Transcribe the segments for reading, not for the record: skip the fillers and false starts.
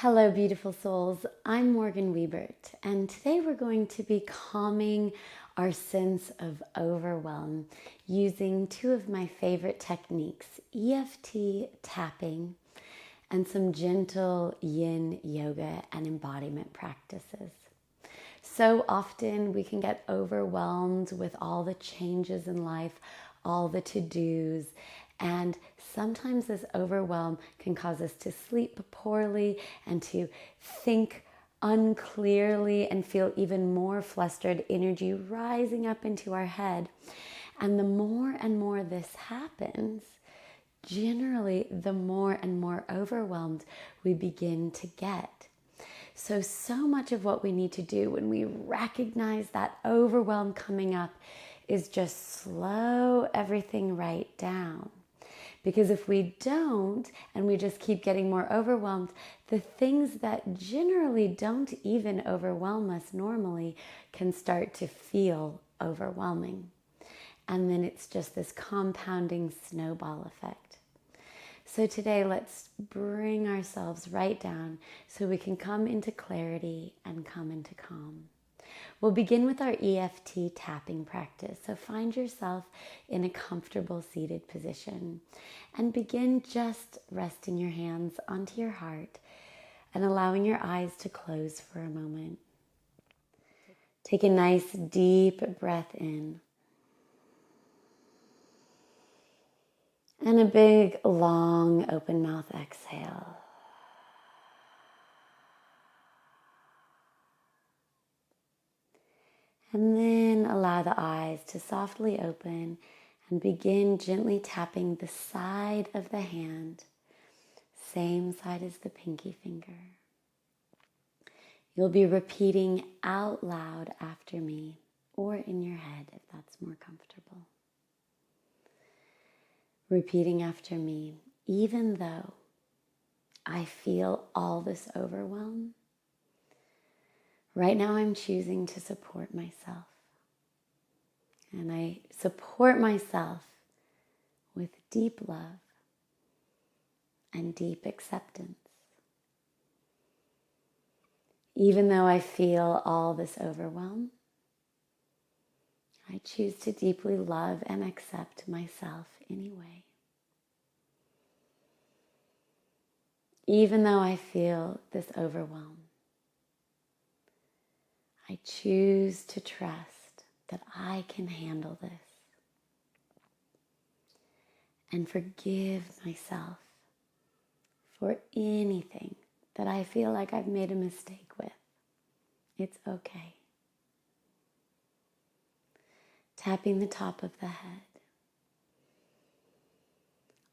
Hello, beautiful souls. I'm Morgan Wiebert, and today we're going to be calming our sense of overwhelm using two of my favorite techniques, EFT tapping and some gentle Yin Yoga and embodiment practices. So often we can get overwhelmed with all the changes in life, all the to-dos, and sometimes this overwhelm can cause us to sleep poorly and to think unclearly and feel even more flustered energy rising up into our head. And the more and more this happens, generally the more and more overwhelmed we begin to get. So much of what we need to do when we recognize that overwhelm coming up is just slow everything right down. Because if we don't, and we just keep getting more overwhelmed, the things that generally don't even overwhelm us normally can start to feel overwhelming. And then it's just this compounding snowball effect. So today, let's bring ourselves right down so we can come into clarity and come into calm. We'll begin with our EFT tapping practice. So find yourself in a comfortable seated position and begin just resting your hands onto your heart and allowing your eyes to close for a moment. Take a nice deep breath in. And a big, long, open mouth exhale. And then allow the eyes to softly open and begin gently tapping the side of the hand, same side as the pinky finger. You'll be repeating out loud after me or in your head if that's more comfortable. Repeating after me, even though I feel all this overwhelm, right now I'm choosing to support myself. And I support myself with deep love and deep acceptance. Even though I feel all this overwhelm, I choose to deeply love and accept myself anyway. Even though I feel this overwhelm, I choose to trust that I can handle this and forgive myself for anything that I feel like I've made a mistake with. It's okay. Tapping the top of the head.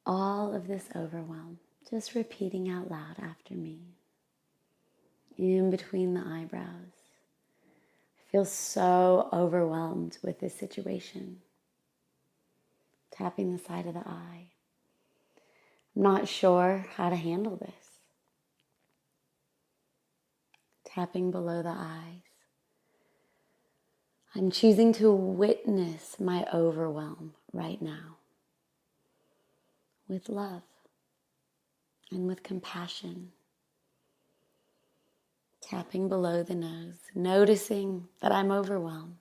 All of this overwhelm, just repeating out loud after me. In between the eyebrows. I feel so overwhelmed with this situation. Tapping the side of the eye. I'm not sure how to handle this. Tapping below the eyes. I'm choosing to witness my overwhelm right now with love and with compassion. Tapping below the nose, noticing that I'm overwhelmed,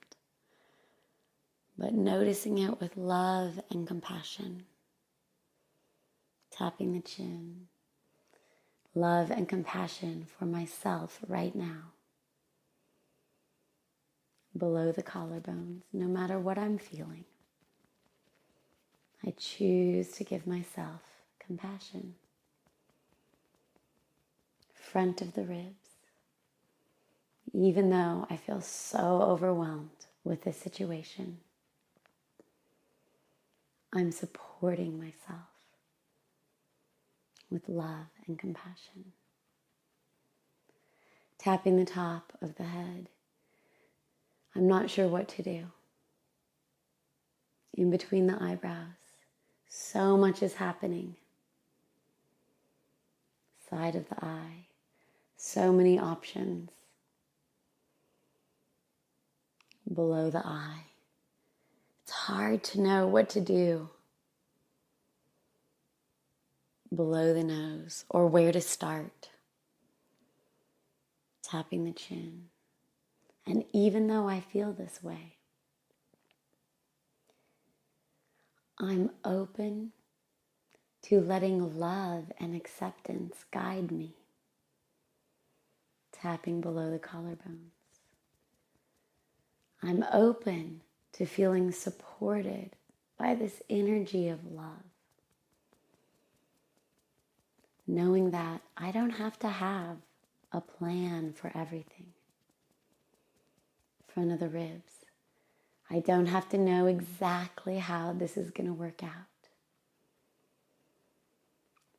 but noticing it with love and compassion. Tapping the chin, love and compassion for myself right now. Below the collarbones, no matter what I'm feeling, I choose to give myself compassion. Front of the ribs, even though I feel so overwhelmed with this situation, I'm supporting myself with love and compassion. Tapping the top of the head. I'm not sure what to do. In between the eyebrows, so much is happening. Side of the eye, so many options. Below the eye, it's hard to know what to do. Below the nose, or where to start. tapping the chin. And even though I feel this way, I'm open to letting love and acceptance guide me, tapping below the collarbones. I'm open to feeling supported by this energy of love, knowing that I don't have to have a plan for everything. Front of the ribs. I don't have to know exactly how this is going to work out.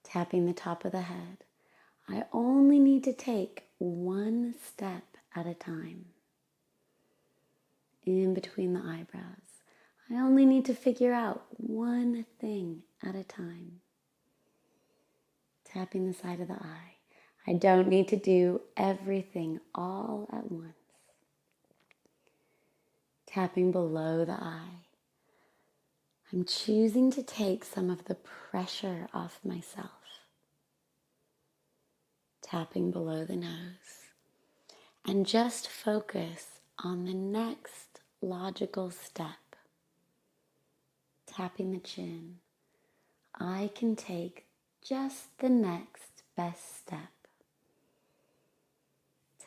Tapping the top of the head. I only need to take one step at a time. In between the eyebrows. I only need to figure out one thing at a time. Tapping the side of the eye. I don't need to do everything all at once. Tapping below the eye. I'm choosing to take some of the pressure off myself. Tapping below the nose. And just focus on the next logical step. Tapping the chin. I can take just the next best step.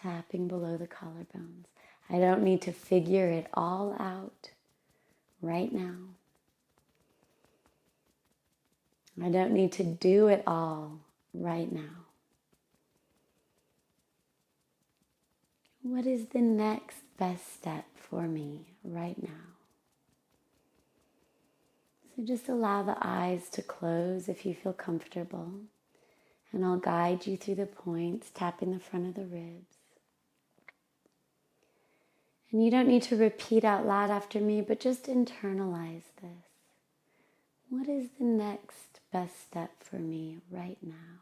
Tapping below the collarbones. I don't need to figure it all out right now. I don't need to do it all right now. What is the next best step for me right now? So just allow the eyes to close if you feel comfortable. And I'll guide you through the points, tapping the front of the ribs. And you don't need to repeat out loud after me, but just internalize this. What is the next best step for me right now?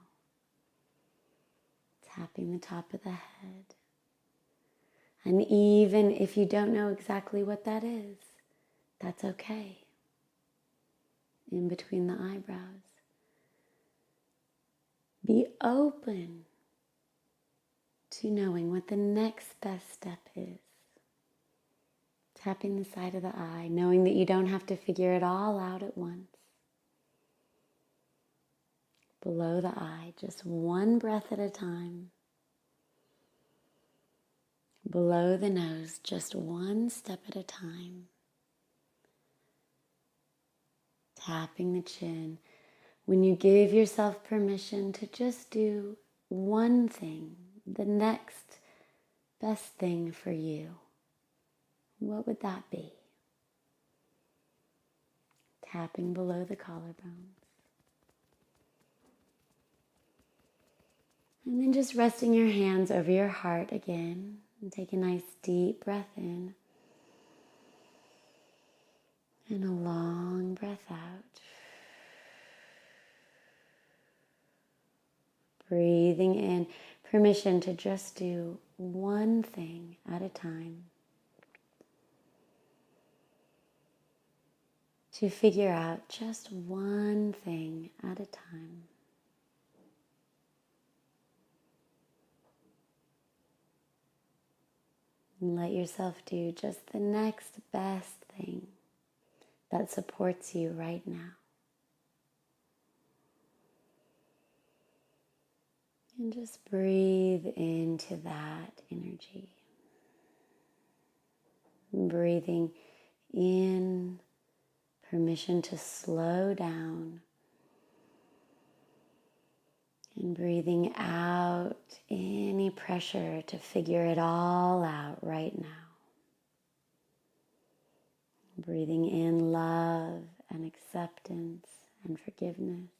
Tapping the top of the head. And even if you don't know exactly what that is, that's okay. In between the eyebrows. Be open to knowing what the next best step is. Tapping the side of the eye, knowing that you don't have to figure it all out at once. Below the eye, just one breath at a time. Below the nose, just one step at a time. Tapping the chin. When you give yourself permission to just do one thing, the next best thing for you, what would that be? Tapping below the collarbones. And then just resting your hands over your heart again. And take a nice deep breath in. And a long breath out. Breathing in, permission to just do one thing at a time. To figure out just one thing at a time. And let yourself do just the next best thing that supports you right now. And just breathe into that energy. Breathing in, permission to slow down. And breathing out any pressure to figure it all out right now. Breathing in love and acceptance and forgiveness.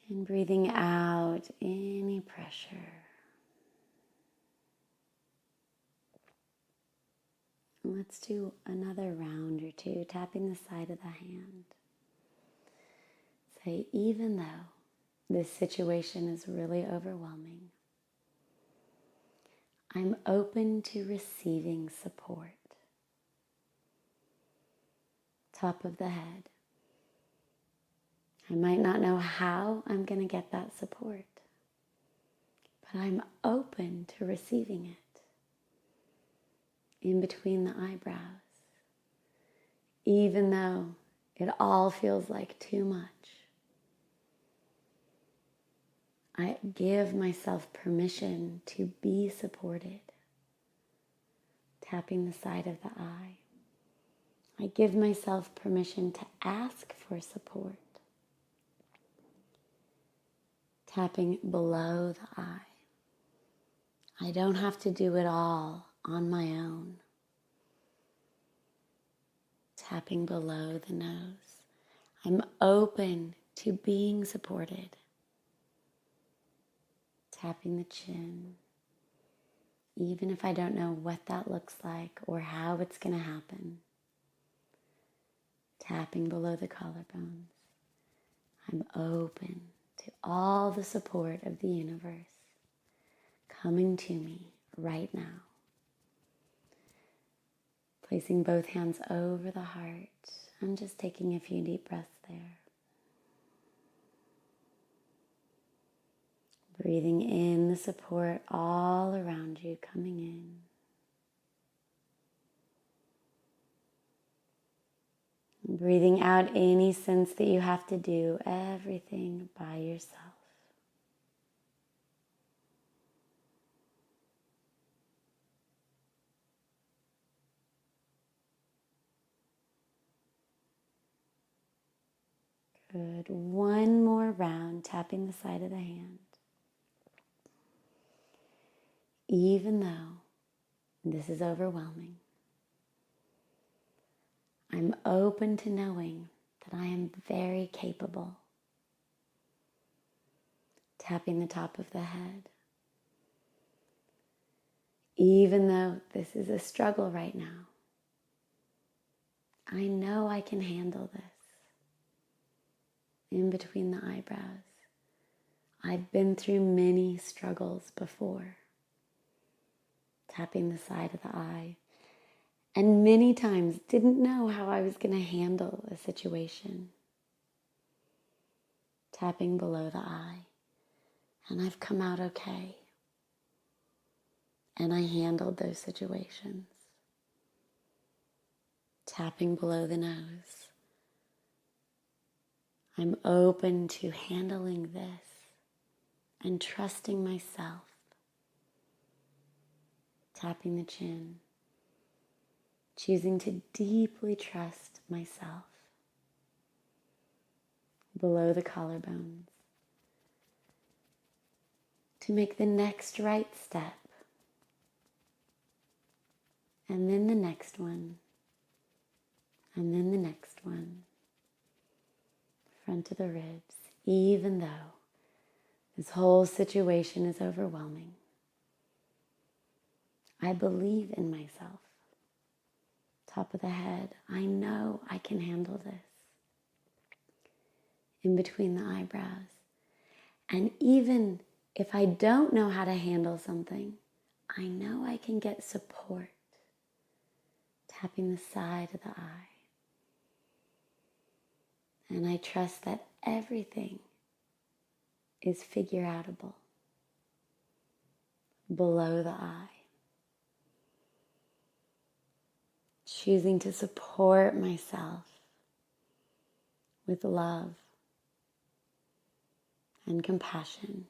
And breathing out any pressure. Let's do another round or two, tapping the side of the hand. Say, even though this situation is really overwhelming, I'm open to receiving support. Top of the head. I might not know how I'm going to get that support, but I'm open to receiving it. In between the eyebrows, even though it all feels like too much, I give myself permission to be supported. Tapping the side of the eye. I give myself permission to ask for support. Tapping below the eye. I don't have to do it all on my own. Tapping below the nose. I'm open to being supported. Tapping the chin. Even if I don't know what that looks like or how it's going to happen. Tapping below the collarbones. I'm open to all the support of the universe coming to me right now. Placing both hands over the heart. I'm just taking a few deep breaths there. Breathing in the support all around you, coming in. Breathing out any sense that you have to do everything by yourself. Good. One more round, tapping the side of the hand. Even though this is overwhelming, I'm open to knowing that I am very capable. Tapping the top of the head. Even though this is a struggle right now, I know I can handle this. In between the eyebrows. I've been through many struggles before. Tapping the side of the eye. And many times didn't know how I was going to handle a situation. Tapping below the eye. And I've come out okay. And I handled those situations. Tapping below the nose. I'm open to handling this and trusting myself. Tapping the chin. Choosing to deeply trust myself. Below the collarbones. To make the next right step. And then the next one. And then the next one. Front of the ribs, even though this whole situation is overwhelming. I believe in myself. Top of the head, I know I can handle this. In between the eyebrows. And even if I don't know how to handle something, I know I can get support. Tapping the side of the eye. And I trust that everything is figure-outable. Below the eye. Choosing to support myself with love and compassion.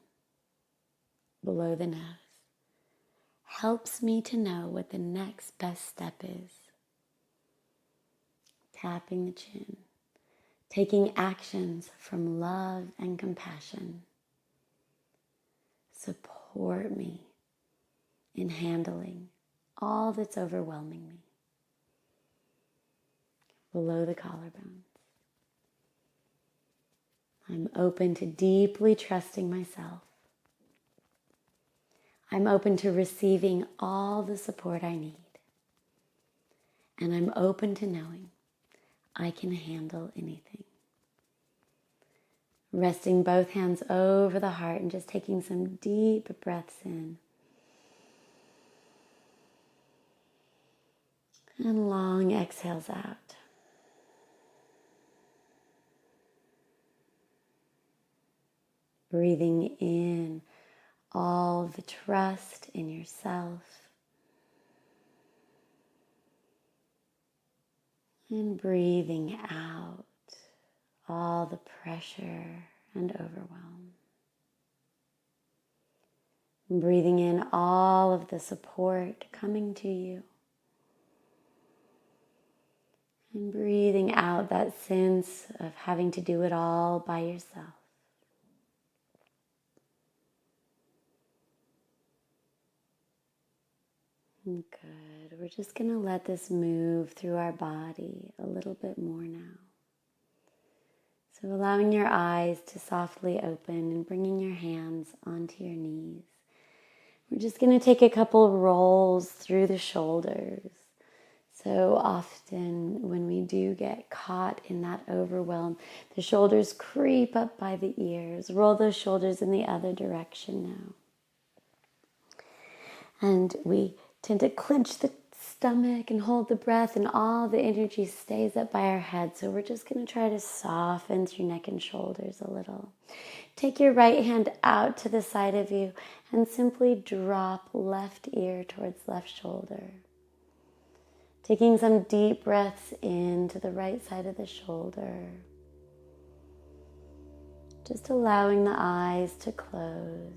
Below the nose. Helps me to know what the next best step is. Tapping the chin. Taking actions from love and compassion. Support me in handling all that's overwhelming me. Below the collarbones. I'm open to deeply trusting myself. I'm open to receiving all the support I need. And I'm open to knowing I can handle anything. Resting both hands over the heart and just taking some deep breaths in. And long exhales out. Breathing in all the trust in yourself. And breathing out all the pressure and overwhelm. And breathing in all of the support coming to you. And breathing out that sense of having to do it all by yourself. Good. We're just going to let this move through our body a little bit more now. So allowing your eyes to softly open and bringing your hands onto your knees. We're just going to take a couple rolls through the shoulders. So often when we do get caught in that overwhelm, the shoulders creep up by the ears. Roll those shoulders in the other direction now. And we tend to clench the stomach and hold the breath, and all the energy stays up by our head. So we're just going to try to soften through neck and shoulders a little. Take your right hand out to the side of you and simply drop left ear towards left shoulder. Taking some deep breaths into the right side of the shoulder. Just allowing the eyes to close.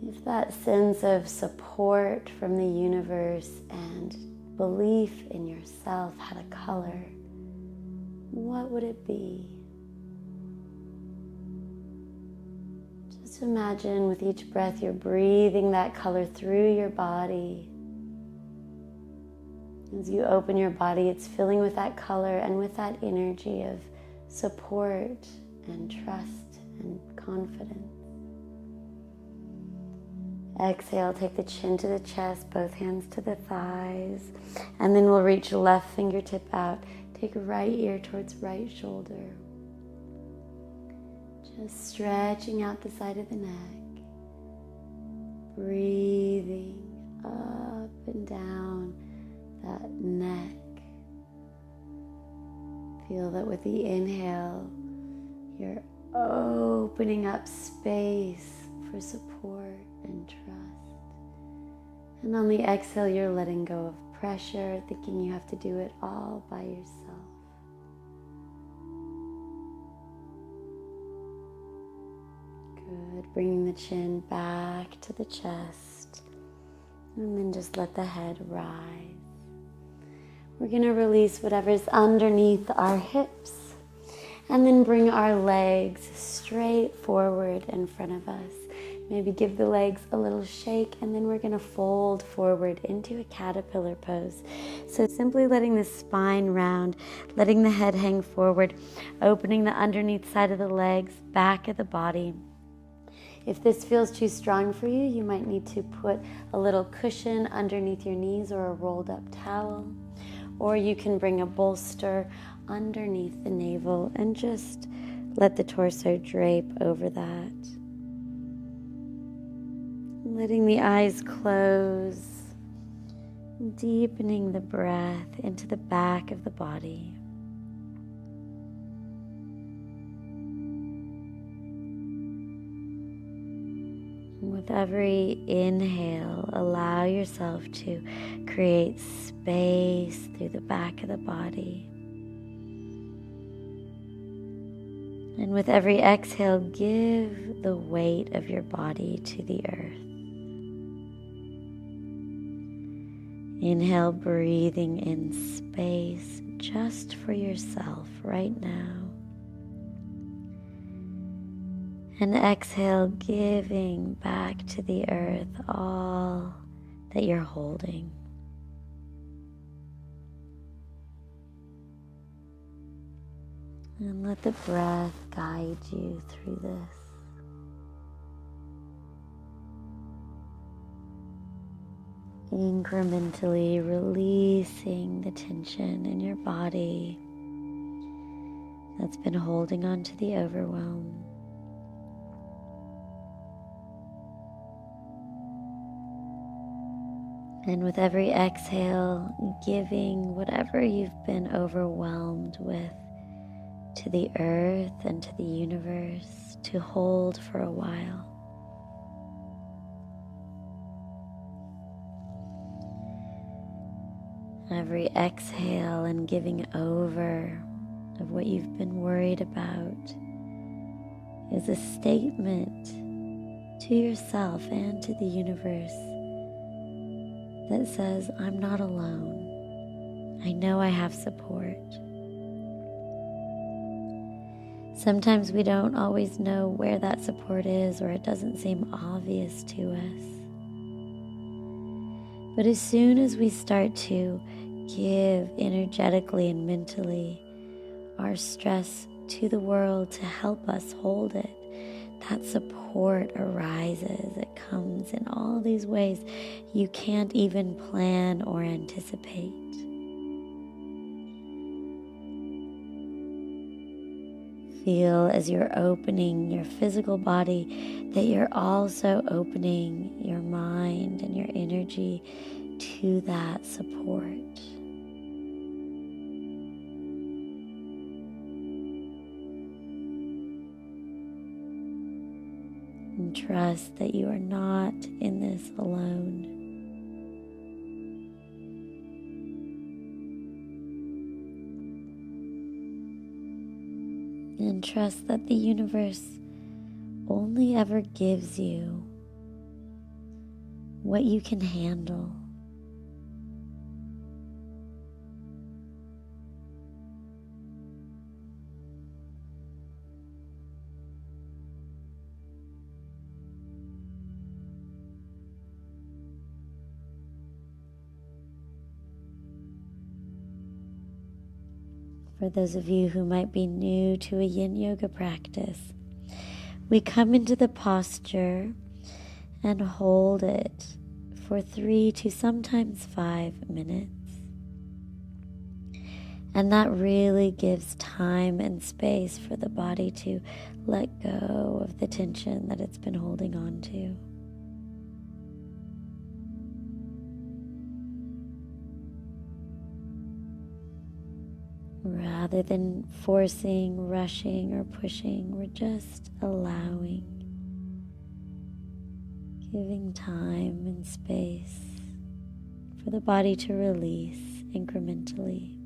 If that sense of support from the universe and belief in yourself had a color, what would it be? Just imagine with each breath you're breathing that color through your body. As you open your body, it's filling with that color and with that energy of support and trust and confidence. Exhale, take the chin to the chest, both hands to the thighs, and then we'll reach left fingertip out. Take right ear towards right shoulder. Just stretching out the side of the neck. Breathing up and down that neck. Feel that with the inhale, you're opening up space for support and trust. And on the exhale, you're letting go of pressure, thinking you have to do it all by yourself. Good. Bringing the chin back to the chest. And then just let the head rise. We're going to release whatever's underneath our hips. And then bring our legs straight forward in front of us. Maybe give the legs a little shake, and then we're going to fold forward into a caterpillar pose. So simply letting the spine round, letting the head hang forward, opening the underneath side of the legs, back of the body. If this feels too strong for you, you might need to put a little cushion underneath your knees or a rolled up towel. Or you can bring a bolster underneath the navel and just let the torso drape over that. Letting the eyes close, deepening the breath into the back of the body. With every inhale, allow yourself to create space through the back of the body. And with every exhale, give the weight of your body to the earth. Inhale, breathing in space just for yourself right now. And exhale, giving back to the earth all that you're holding. And let the breath guide you through this. Incrementally releasing the tension in your body that's been holding on to the overwhelm. And with every exhale, giving whatever you've been overwhelmed with to the earth and to the universe to hold for a while. Every exhale and giving over of what you've been worried about is a statement to yourself and to the universe that says, I'm not alone. I know I have support. Sometimes we don't always know where that support is, or it doesn't seem obvious to us. But as soon as we start to give energetically and mentally our stress to the world to help us hold it, that support arises. It comes in all these ways you can't even plan or anticipate. Feel as you're opening your physical body that you're also opening your mind and your energy to that support. And trust that you are not in this alone. And trust that the universe only ever gives you what you can handle. For those of you who might be new to a Yin Yoga practice, we come into the posture and hold it for 3 to sometimes 5 minutes. And that really gives time and space for the body to let go of the tension that it's been holding on to. Rather than forcing, rushing, or pushing, we're just allowing, giving time and space for the body to release incrementally.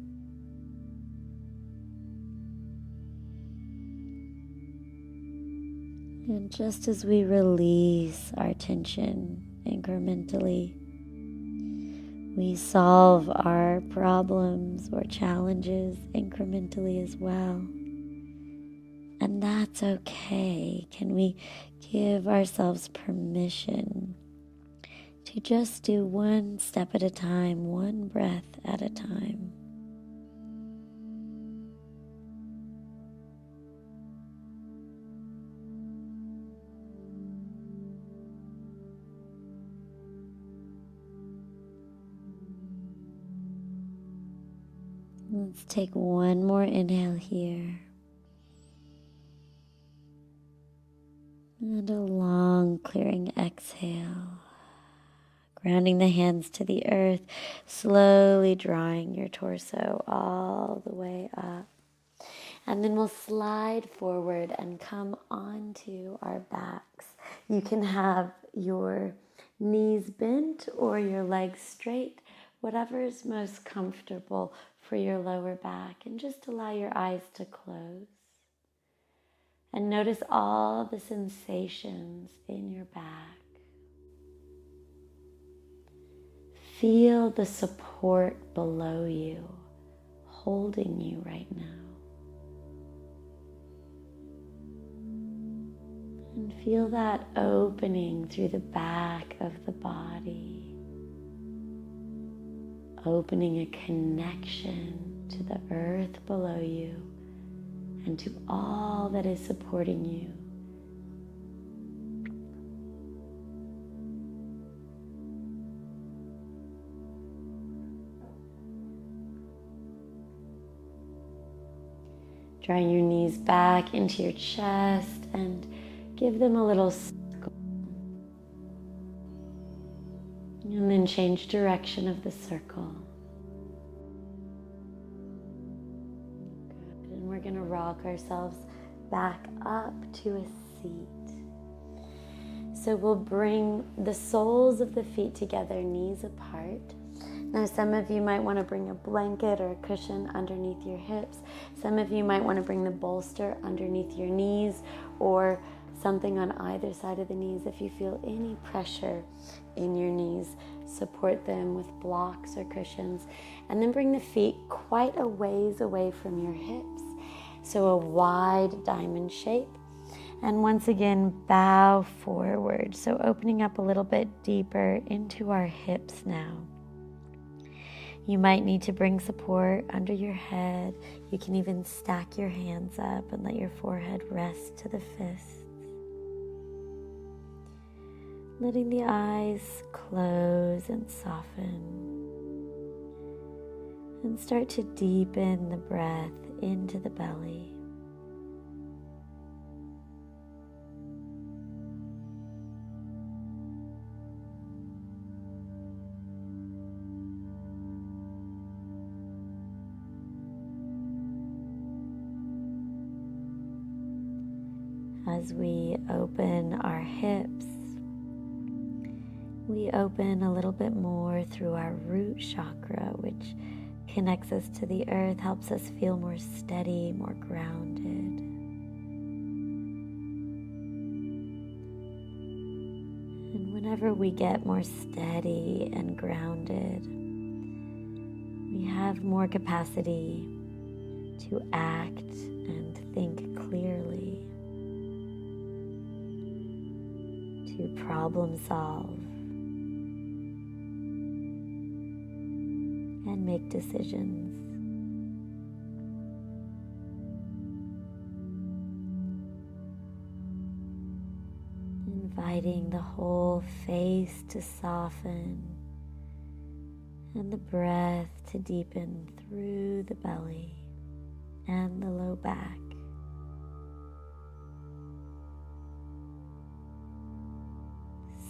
And just as we release our tension incrementally, we solve our problems or challenges incrementally as well. And that's okay. Can we give ourselves permission to just do one step at a time, one breath at a time? Let's take one more inhale here. And a long clearing exhale. Grounding the hands to the earth, slowly drawing your torso all the way up. And then we'll slide forward and come onto our backs. You can have your knees bent or your legs straight, whatever is most comfortable for your lower back. And just allow your eyes to close. And notice all the sensations in your back. Feel the support below you, holding you right now. And feel that opening through the back of the body, opening a connection to the earth below you and to all that is supporting you. Drawing your knees back into your chest and give them a little circle. And then change direction of the circle. Good. And we're going to rock ourselves back up to a seat. So we'll bring the soles of the feet together, knees apart. Now some of you might want to bring a blanket or a cushion underneath your hips. Some of you might want to bring the bolster underneath your knees or something on either side of the knees. If you feel any pressure in your knees, support them with blocks or cushions. And then bring the feet quite a ways away from your hips. So a wide diamond shape. And once again, bow forward. So opening up a little bit deeper into our hips now. You might need to bring support under your head. You can even stack your hands up and let your forehead rest to the fists. Letting the eyes close and soften. And start to deepen the breath into the belly. As we open our hips, we open a little bit more through our root chakra, which connects us to the earth, helps us feel more steady, more grounded. And whenever we get more steady and grounded, we have more capacity to act and think clearly, to problem solve, and make decisions. Inviting the whole face to soften and the breath to deepen through the belly and the low back.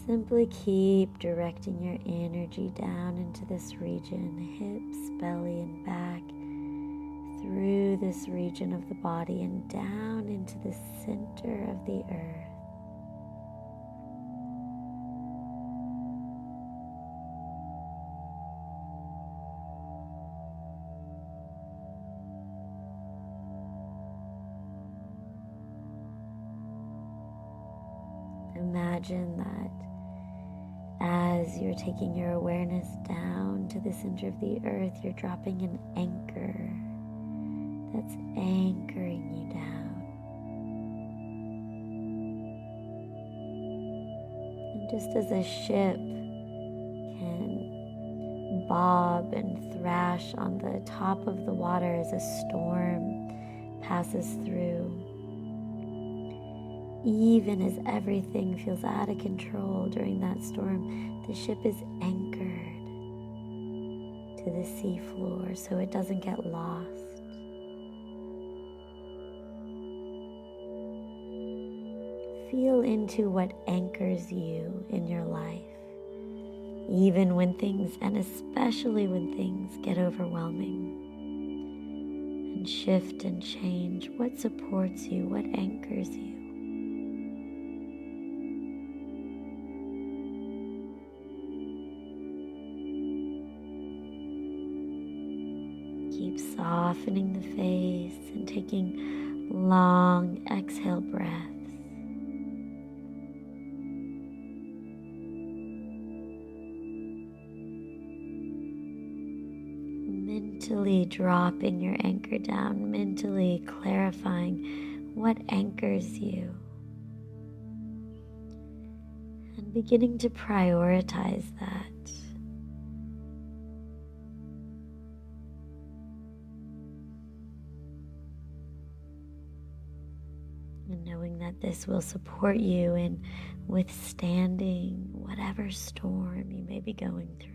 Simply keep directing your energy down into this region, hips, belly, and back, through this region of the body and down into the center of the earth. Imagine that as you're taking your awareness down to the center of the earth, you're dropping an anchor that's anchoring you down. And just as a ship can bob and thrash on the top of the water as a storm passes through, even as everything feels out of control during that storm, the ship is anchored to the seafloor so it doesn't get lost. Feel into what anchors you in your life, even when things, and especially when things get overwhelming and shift and change. What supports you? What anchors you? Keep softening the face and taking long exhale breaths. Mentally dropping your anchor down, mentally clarifying what anchors you, and beginning to prioritize that. And knowing that this will support you in withstanding whatever storm you may be going through.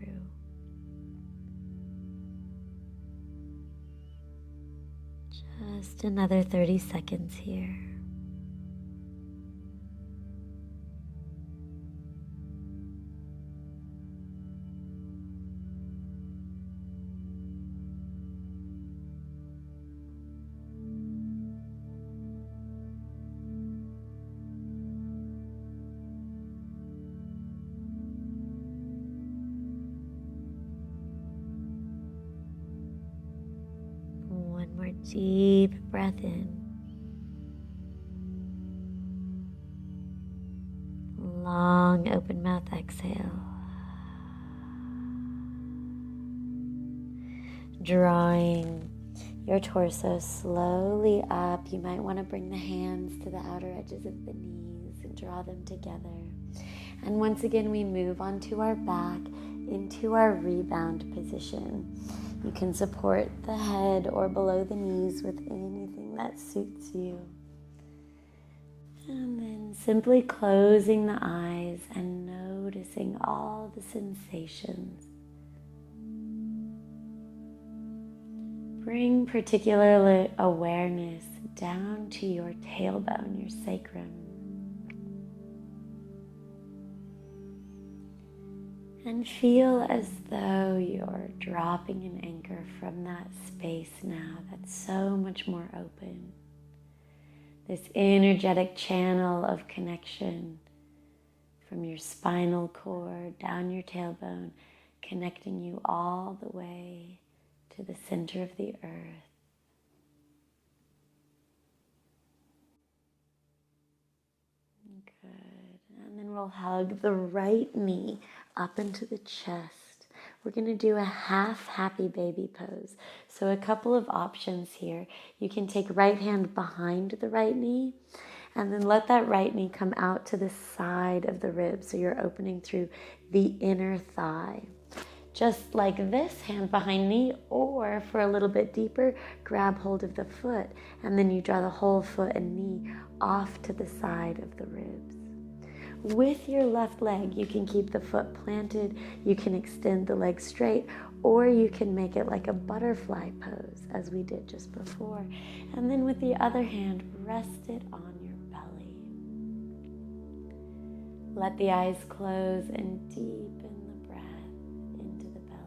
Just another 30 seconds here. Deep breath in. Long open mouth exhale. Drawing your torso slowly up. You might want to bring the hands to the outer edges of the knees and draw them together. And once again, we move onto our back into our rebound position. You can support the head or below the knees with anything that suits you. And then simply closing the eyes and noticing all the sensations. Bring particular awareness down to your tailbone, your sacrum. And feel as though you're dropping an anchor from that space now that's so much more open. This energetic channel of connection from your spinal cord down your tailbone, connecting you all the way to the center of the earth. Good. And then we'll hug the right knee up into the chest. We're going to do a half happy baby pose. So a couple of options here. You can take right hand behind the right knee and then let that right knee come out to the side of the ribs. So you're opening through the inner thigh. Just like this, hand behind knee, or for a little bit deeper, grab hold of the foot and then you draw the whole foot and knee off to the side of the ribs. With your left leg, you can keep the foot planted, you can extend the leg straight, or you can make it like a butterfly pose as we did just before. And then with the other hand, rest it on your belly. Let the eyes close and deepen the breath into the belly.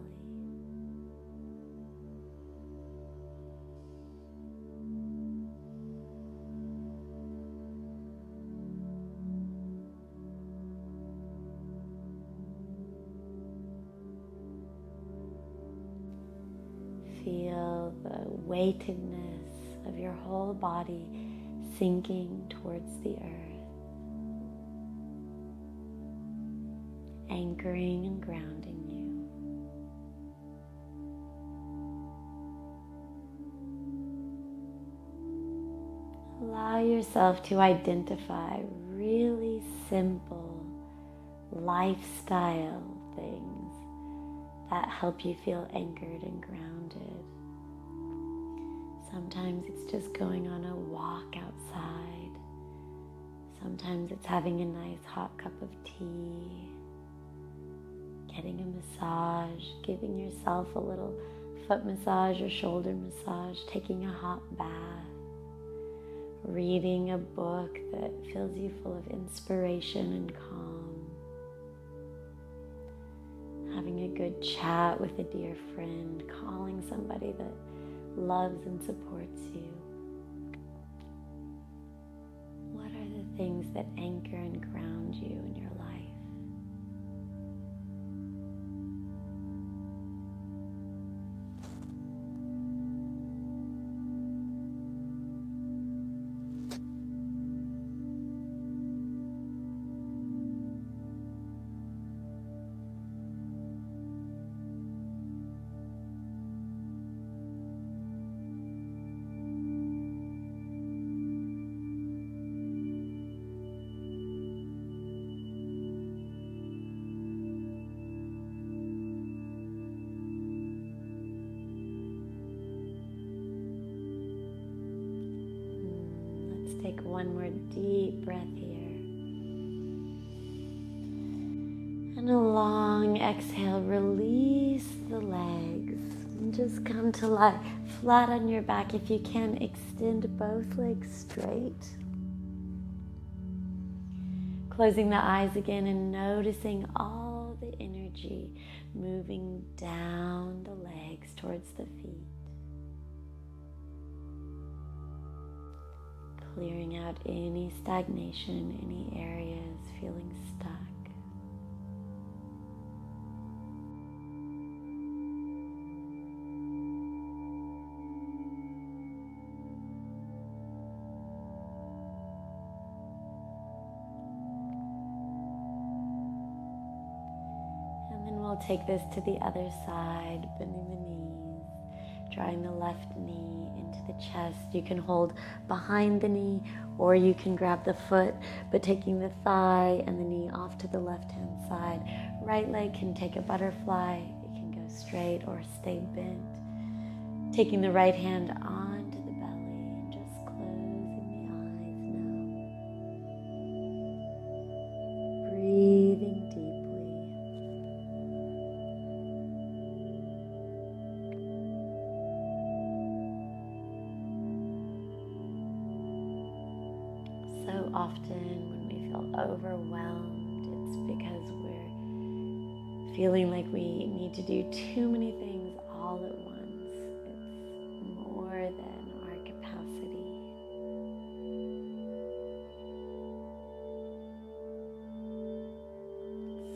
Feel the weightedness of your whole body sinking towards the earth, anchoring and grounding you. Allow yourself to identify really simple lifestyle things that help you feel anchored and grounded. Sometimes it's just going on a walk outside. Sometimes it's having a nice hot cup of tea, getting a massage, giving yourself a little foot massage or shoulder massage, taking a hot bath, reading a book that fills you full of inspiration and calm, having a good chat with a dear friend, calling somebody that loves and supports you. What are the things that anchor and ground you in your life? Take one more deep breath here. And a long exhale, release the legs. And just come to lie flat on your back. If you can, extend both legs straight. Closing the eyes again and noticing all the energy moving down the legs towards the feet. Clearing out any stagnation, any areas feeling stuck. we'll take this to the other side, bending the knees, drawing the left knee into the chest. You can hold behind the knee, or you can grab the foot, but taking the thigh and the knee off to the left-hand side. Right leg can take a butterfly. It can go straight or stay bent. Taking the right hand onto the belly and just closing the eyes now. Breathing deeply. So often when we feel overwhelmed, it's because we're feeling like we need to do too many things all at once. It's more than our capacity.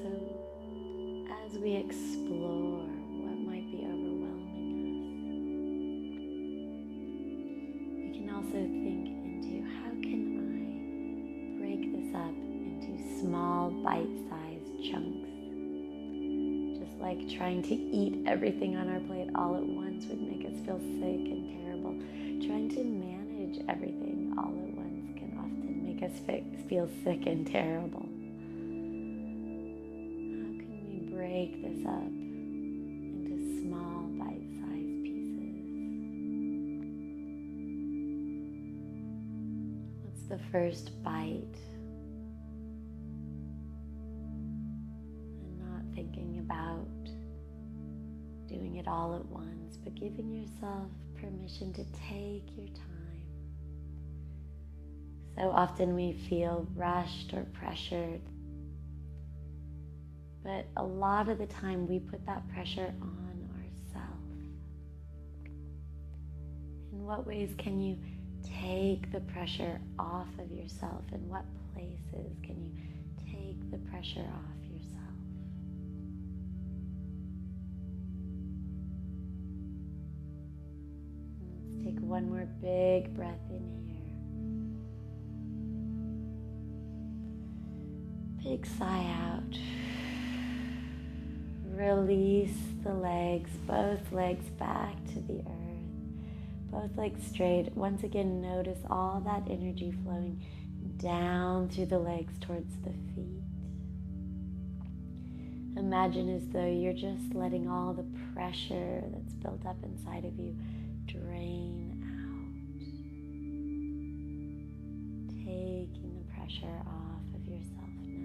So as we explore what might be overwhelming us, we can also think into how can I break this up into small bite-sized chunks. Just like trying to eat everything on our plate all at once would make us feel sick and terrible. Trying to manage everything all at once can often make us feel sick and terrible. How can we break this up into small bite-sized pieces? What's the first bite? Thinking about doing it all at once, but giving yourself permission to take your time. So often we feel rushed or pressured, but a lot of the time we put that pressure on ourselves. In what ways can you take the pressure off of yourself? In what places can you take the pressure off yourself? Take one more big breath in here. Big sigh out. Release the legs, both legs back to the earth. Both legs straight. Once again, notice all that energy flowing down through the legs towards the feet. Imagine as though you're just letting all the pressure that's built up inside of you drain out, taking the pressure off of yourself now.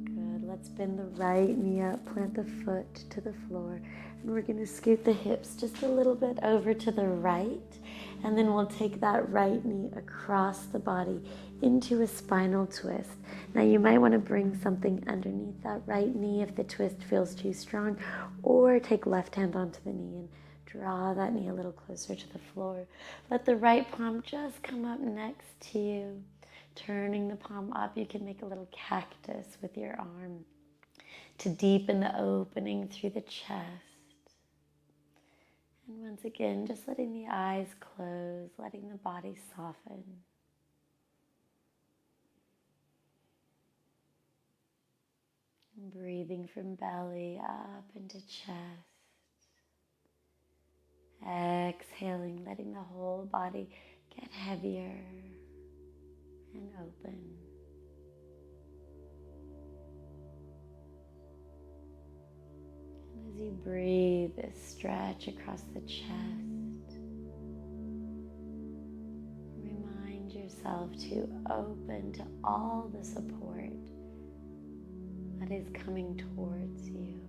Good. Let's bend the right knee up, plant the foot to the floor. And we're going to scoot the hips just a little bit over to the right. And then we'll take that right knee across the body into a spinal twist. Now you might want to bring something underneath that right knee if the twist feels too strong. Or take left hand onto the knee and draw that knee a little closer to the floor. Let the right palm just come up next to you. Turning the palm up, you can make a little cactus with your arm to deepen the opening through the chest. And once again, just letting the eyes close, letting the body soften. And breathing from belly up into chest. Exhaling, letting the whole body get heavier and open. As you breathe, this stretch across the chest, remind yourself to open to all the support that is coming towards you.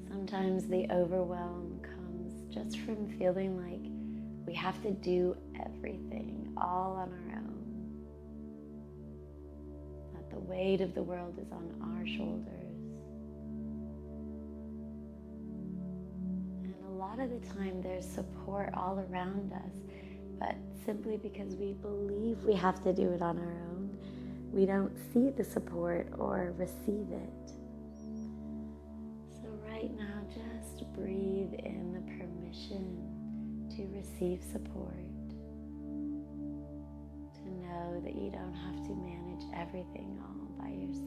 Sometimes the overwhelm comes just from feeling like we have to do everything all on our own. The weight of the world is on our shoulders. And a lot of the time there's support all around us, but simply because we believe we have to do it on our own, we don't see the support or receive it. So right now, just breathe in the permission to receive support, to know that you don't have to manage everything all by yourself.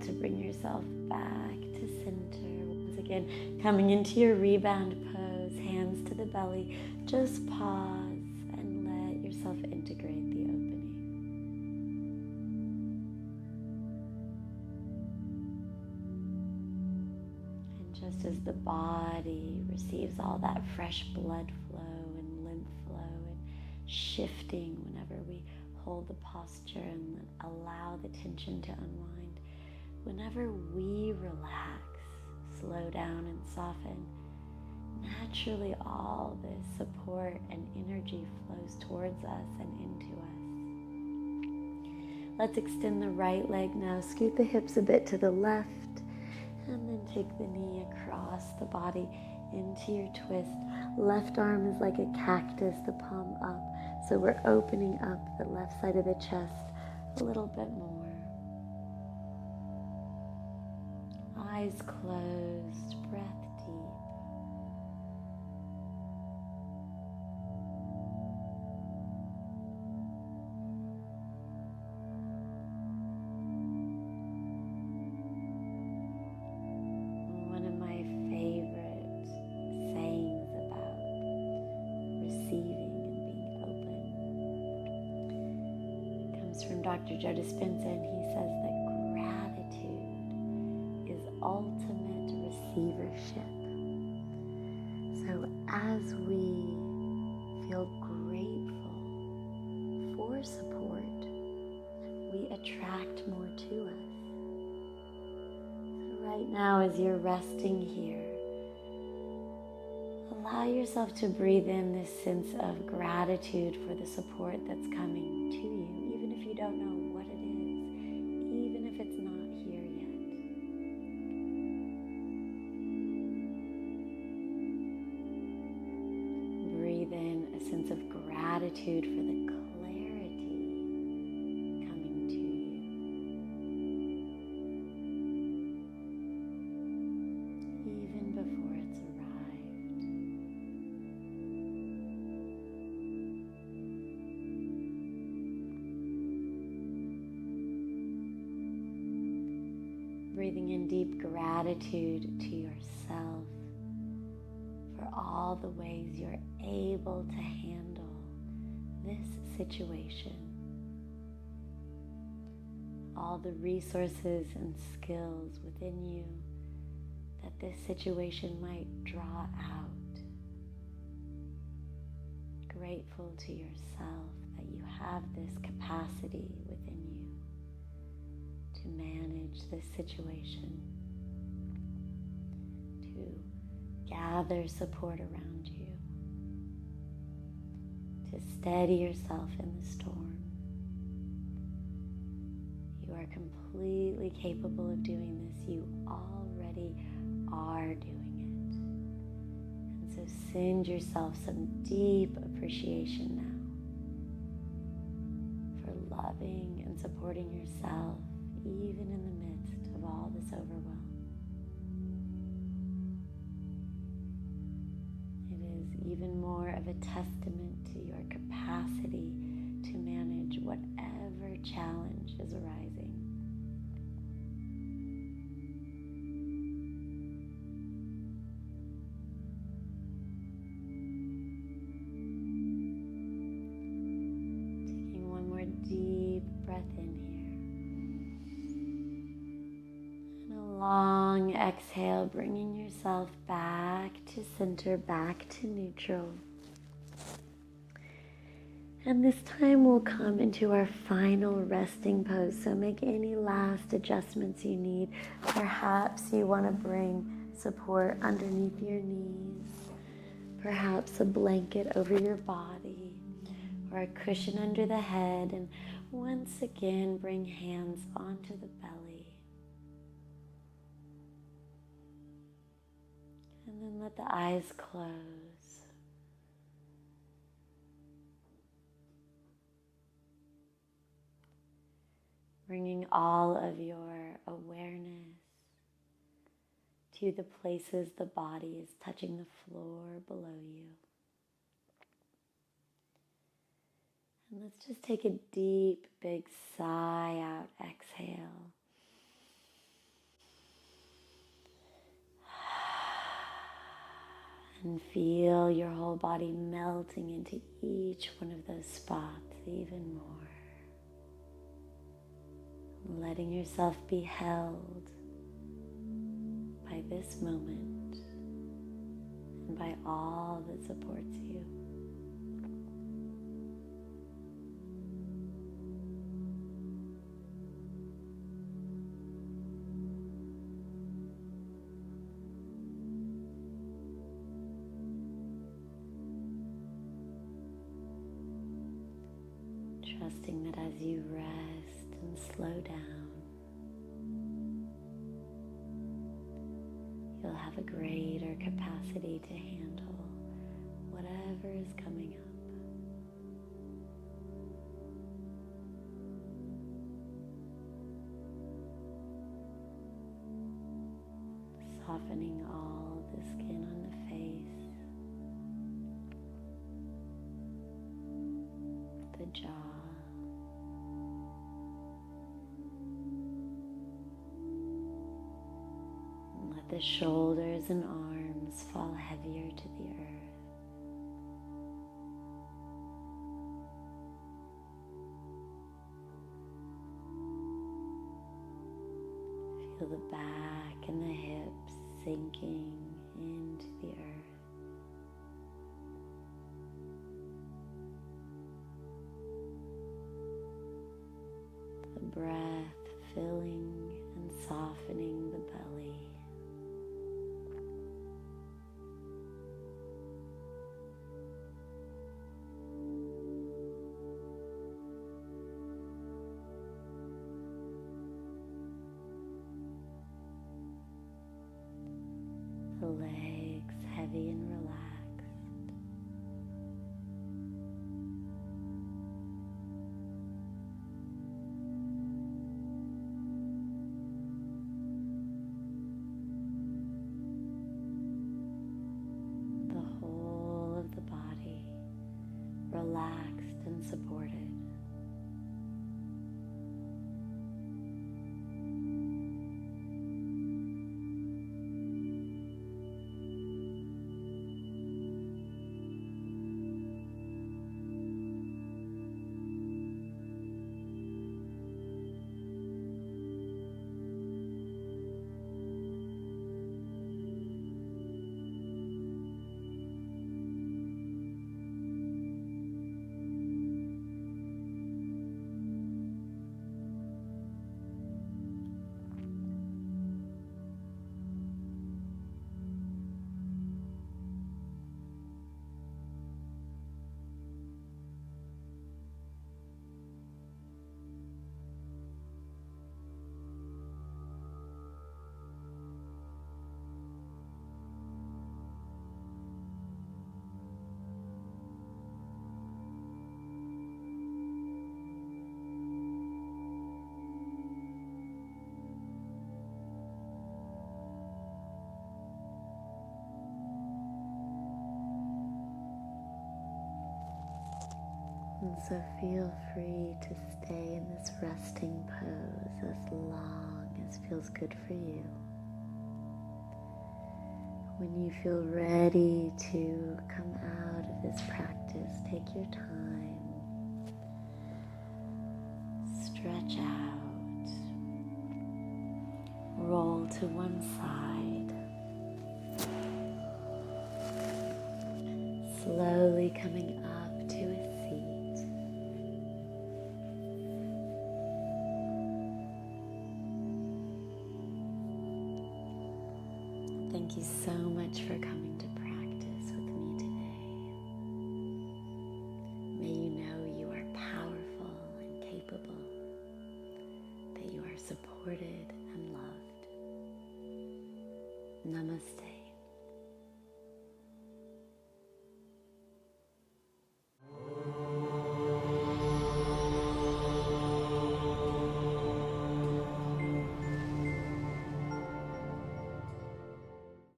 To bring yourself back to center. Once again, coming into your rebound pose, hands to the belly. Just pause and let yourself integrate the opening. And just as the body receives all that fresh blood flow and lymph flow and shifting whenever we hold the posture and allow the tension to unwind, whenever we relax, slow down and soften, naturally all this support and energy flows towards us and into us. Let's extend the right leg now. Scoot the hips a bit to the left, and then take the knee across the body into your twist. Left arm is like a cactus, the palm up. So we're opening up the left side of the chest a little bit more. Eyes closed, breath deep. One of my favorite sayings about receiving and being open comes from Dr. Joe Dispenza, and he says that ultimate receivership. So as we feel grateful for support, we attract more to us. So right now, as you're resting here, allow yourself to breathe in this sense of gratitude for the support that's coming to you, even if you don't know what it is, even if it's not here yet. Breathe in a sense of gratitude for the clarity coming to you. Even before it's arrived. Breathing in deep gratitude to yourself for all the ways you're able to handle this situation, all the resources and skills within you that this situation might draw out. Grateful to yourself that you have this capacity within you to manage this situation, to gather support around you, to steady yourself in the storm. You are completely capable of doing this. You already are doing it. And so send yourself some deep appreciation now for loving and supporting yourself, even in the midst of all this overwhelm. It is even more of a testament to your capacity to manage whatever challenge is arising. Taking one more deep breath in here. And a long exhale, bringing yourself back to center, back to neutral. And this time we'll come into our final resting pose. So make any last adjustments you need. Perhaps you want to bring support underneath your knees. Perhaps a blanket over your body or a cushion under the head. And once again, bring hands onto the belly. And then let the eyes close. Bringing all of your awareness to the places the body is touching the floor below you. And let's just take a deep, big sigh out, exhale. And feel your whole body melting into each one of those spots even more. Letting yourself be held by this moment and by all that supports you. Trusting that as you rest and slow down, you'll have a greater capacity to handle whatever is coming up. Softening all the skin on the face, the jaw, the shoulders and arms fall heavier to the earth. Feel the back and the hips sinking into the earth. The breath filling and softening the belly. The legs heavy and relaxed. The whole of the body relaxed and supported. And so feel free to stay in this resting pose as long as feels good for you. When you feel ready to come out of this practice, take your time. Stretch out. Roll to one side. Slowly coming up to a seat. Thank you so much for coming to practice with me today. May you know you are powerful and capable, that you are supported and loved. Namaste.